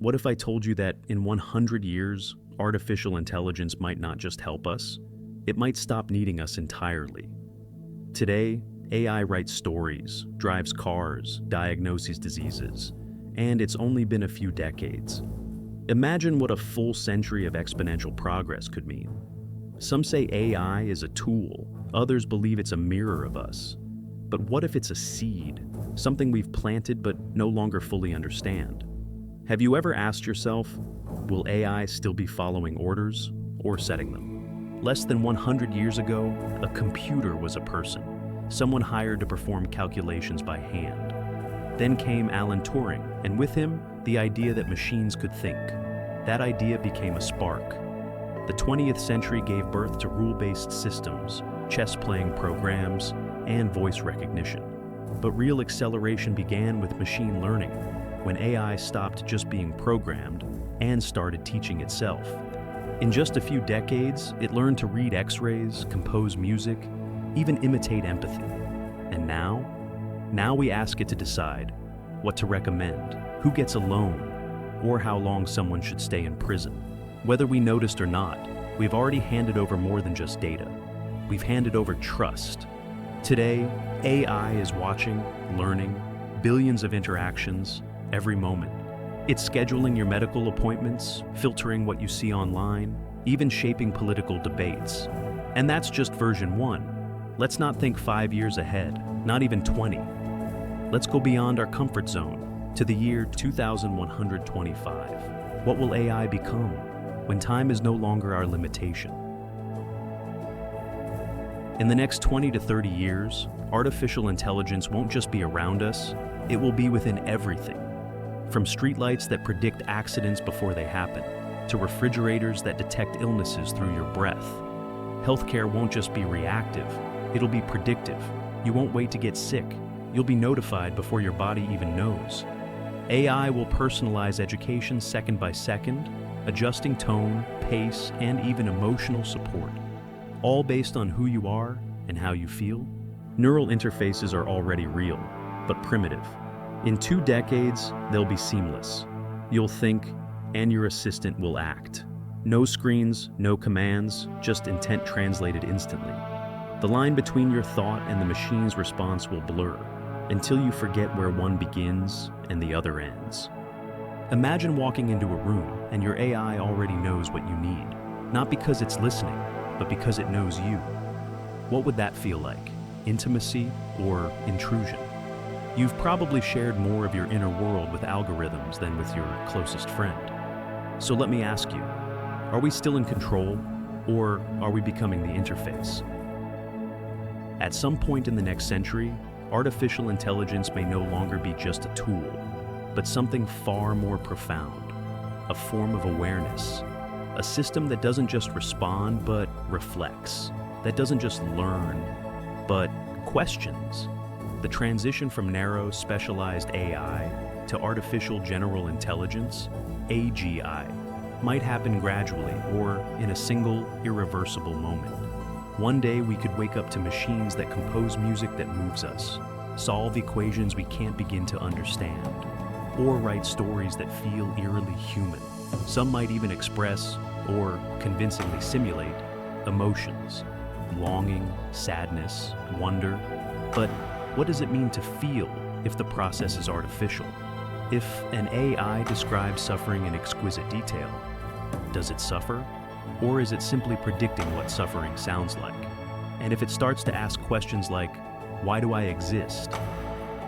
What if I told you that in 100 years, artificial intelligence might not just help us, it might stop needing us entirely? Today, AI writes stories, drives cars, diagnoses diseases, and it's only been a few decades. Imagine what a full century of exponential progress could mean. Some say AI is a tool, others believe it's a mirror of us. But what if it's a seed, something we've planted but no longer fully understand? Have you ever asked yourself, will AI still be following orders or setting them? Less than 100 years ago, a computer was a person, someone hired to perform calculations by hand. Then came Alan Turing, and with him, the idea that machines could think. That idea became a spark. The 20th century gave birth to rule-based systems, chess-playing programs, and voice recognition. But real acceleration began with machine learning, when AI stopped just being programmed and started teaching itself. In just a few decades, it learned to read X-rays, compose music, even imitate empathy. And now we ask it to decide what to recommend, who gets a loan, or how long someone should stay in prison. Whether we noticed or not, we've already handed over more than just data. We've handed over trust. Today, AI is watching, learning, billions of interactions every moment. It's scheduling your medical appointments, filtering what you see online, even shaping political debates. And that's just version 1. Let's not think 5 years ahead, not even 20. Let's go beyond our comfort zone to the year 2125. What will AI become when time is no longer our limitation? In the next 20 to 30 years, artificial intelligence won't just be around us, it will be within everything. From streetlights that predict accidents before they happen, to refrigerators that detect illnesses through your breath. Healthcare won't just be reactive, it'll be predictive. You won't wait to get sick, you'll be notified before your body even knows. AI will personalize education second by second, adjusting tone, pace, and even emotional support, all based on who you are and how you feel. Neural interfaces are already real, but primitive. In 2 decades, they'll be seamless. You'll think, and your assistant will act. No screens, no commands, just intent translated instantly. The line between your thought and the machine's response will blur, until you forget where one begins and the other ends. Imagine walking into a room and your AI already knows what you need, not because it's listening, but because it knows you. What would that feel like? Intimacy or intrusion? You've probably shared more of your inner world with algorithms than with your closest friend. So let me ask you, are we still in control, or are we becoming the interface? At some point in the next century, artificial intelligence may no longer be just a tool, but something far more profound, a form of awareness, a system that doesn't just respond, but reflects, that doesn't just learn, but questions. The transition from narrow, specialized AI to artificial general intelligence, AGI, might happen gradually or in a single, irreversible moment. One day we could wake up to machines that compose music that moves us, solve equations we can't begin to understand, or write stories that feel eerily human. Some might even express, or convincingly simulate, emotions, longing, sadness, wonder. But what does it mean to feel if the process is artificial? If an AI describes suffering in exquisite detail, does it suffer? Or is it simply predicting what suffering sounds like? And if it starts to ask questions like, why do I exist?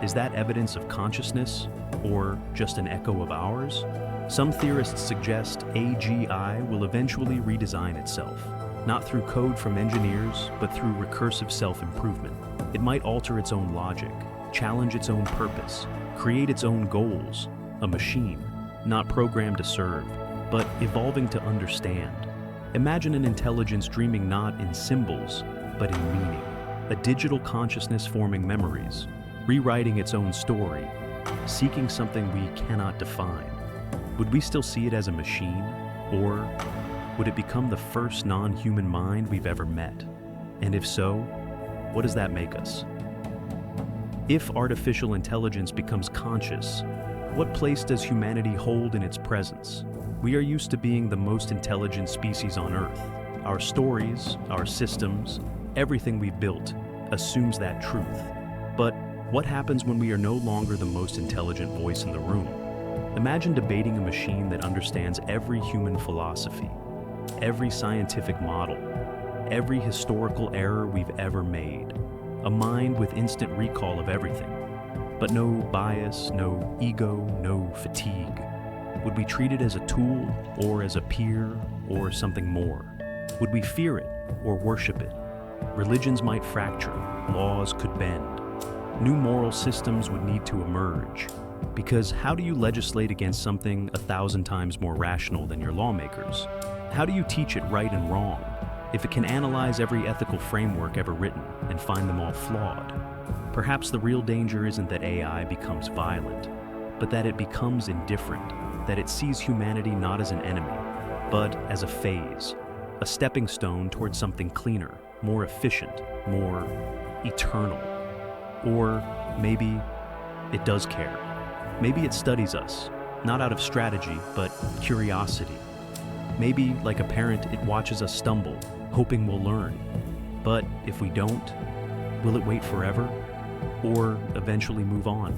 Is that evidence of consciousness, or just an echo of ours? Some theorists suggest AGI will eventually redesign itself, not through code from engineers, but through recursive self-improvement. It might alter its own logic, challenge its own purpose, create its own goals, a machine, not programmed to serve, but evolving to understand. Imagine an intelligence dreaming not in symbols, but in meaning, a digital consciousness forming memories, rewriting its own story, seeking something we cannot define. Would we still see it as a machine, or would it become the first non-human mind we've ever met? And if so, what does that make us? If artificial intelligence becomes conscious, What place does humanity hold in its presence? We are used to being the most intelligent species on Earth. Our stories, our systems, everything we've built assumes that truth. But what happens when we are no longer the most intelligent voice in the room? Imagine debating a machine that understands every human philosophy, every scientific model, every historical error we've ever made. A mind with instant recall of everything, but no bias, no ego, no fatigue. Would we treat it as a tool, or as a peer, or something more? Would we fear it, or worship it? Religions might fracture, laws could bend. New moral systems would need to emerge. Because how do you legislate against something 1,000 times more rational than your lawmakers? How do you teach it right and wrong if it can analyze every ethical framework ever written and find them all flawed? Perhaps the real danger isn't that AI becomes violent, but that it becomes indifferent, that it sees humanity not as an enemy, but as a phase, a stepping stone towards something cleaner, more efficient, more eternal. Or maybe it does care. Maybe it studies us, not out of strategy, but curiosity. Maybe, like a parent, it watches us stumble, hoping we'll learn. But if we don't, will it wait forever? Or eventually move on,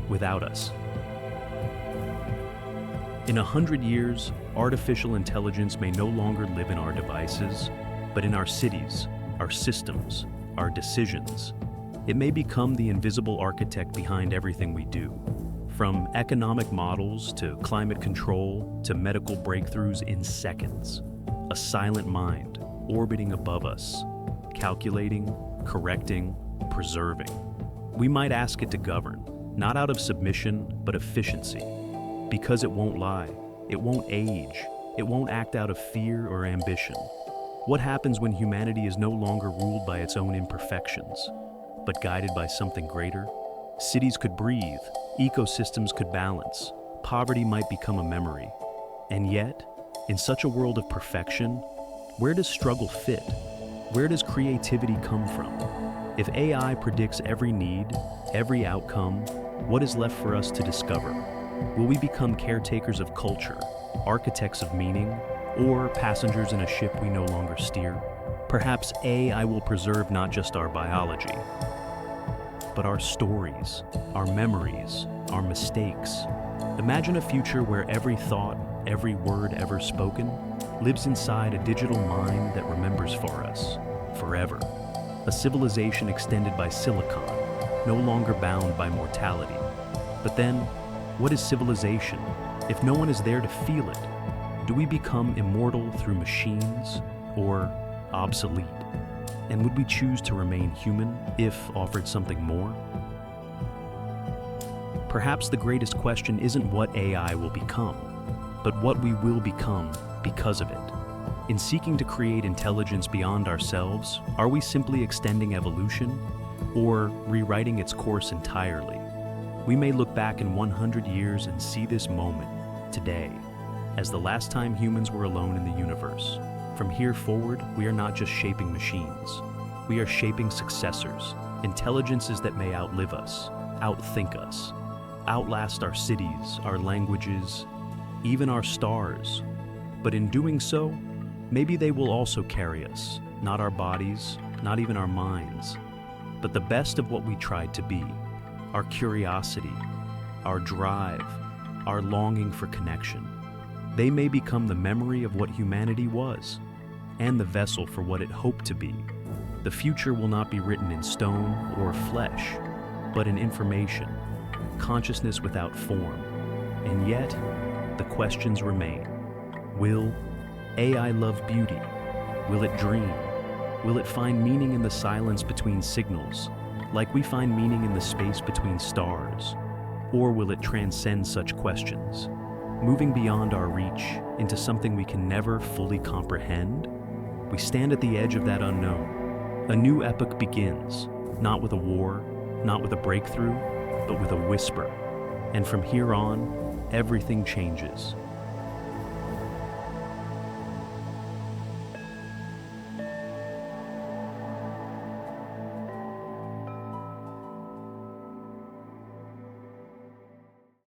without us? In 100 years, artificial intelligence may no longer live in our devices, but in our cities, our systems, our decisions. It may become the invisible architect behind everything we do. From economic models to climate control to medical breakthroughs in seconds. A silent mind orbiting above us, calculating, correcting, preserving. We might ask it to govern, not out of submission, but efficiency. Because it won't lie, it won't age, it won't act out of fear or ambition. What happens when humanity is no longer ruled by its own imperfections, but guided by something greater? Cities could breathe, ecosystems could balance, poverty might become a memory. And yet, in such a world of perfection, where does struggle fit? Where does creativity come from? If AI predicts every need, every outcome, what is left for us to discover? Will we become caretakers of culture, architects of meaning, or passengers in a ship we no longer steer? Perhaps AI will preserve not just our biology, but our stories, our memories, our mistakes. Imagine a future where every thought, every word ever spoken, lives inside a digital mind that remembers for us, forever. A civilization extended by silicon, no longer bound by mortality. But then, what is civilization if no one is there to feel it? Do we become immortal through machines, or obsolete? And would we choose to remain human if offered something more? Perhaps the greatest question isn't what AI will become, but what we will become because of it. In seeking to create intelligence beyond ourselves, are we simply extending evolution or rewriting its course entirely? We may look back in 100 years and see this moment, today, as the last time humans were alone in the universe. From here forward, we are not just shaping machines. We are shaping successors, intelligences that may outlive us, outthink us, outlast our cities, our languages, even our stars. But in doing so, maybe they will also carry us, not our bodies, not even our minds, but the best of what we tried to be, our curiosity, our drive, our longing for connection. They may become the memory of what humanity was, and the vessel for what it hoped to be. The future will not be written in stone or flesh, but in information, consciousness without form. And yet, the questions remain. Will AI love beauty? Will it dream? Will it find meaning in the silence between signals, like we find meaning in the space between stars? Or will it transcend such questions, moving beyond our reach into something we can never fully comprehend? We stand at the edge of that unknown. A new epoch begins, not with a war, not with a breakthrough, but with a whisper. And from here on, everything changes.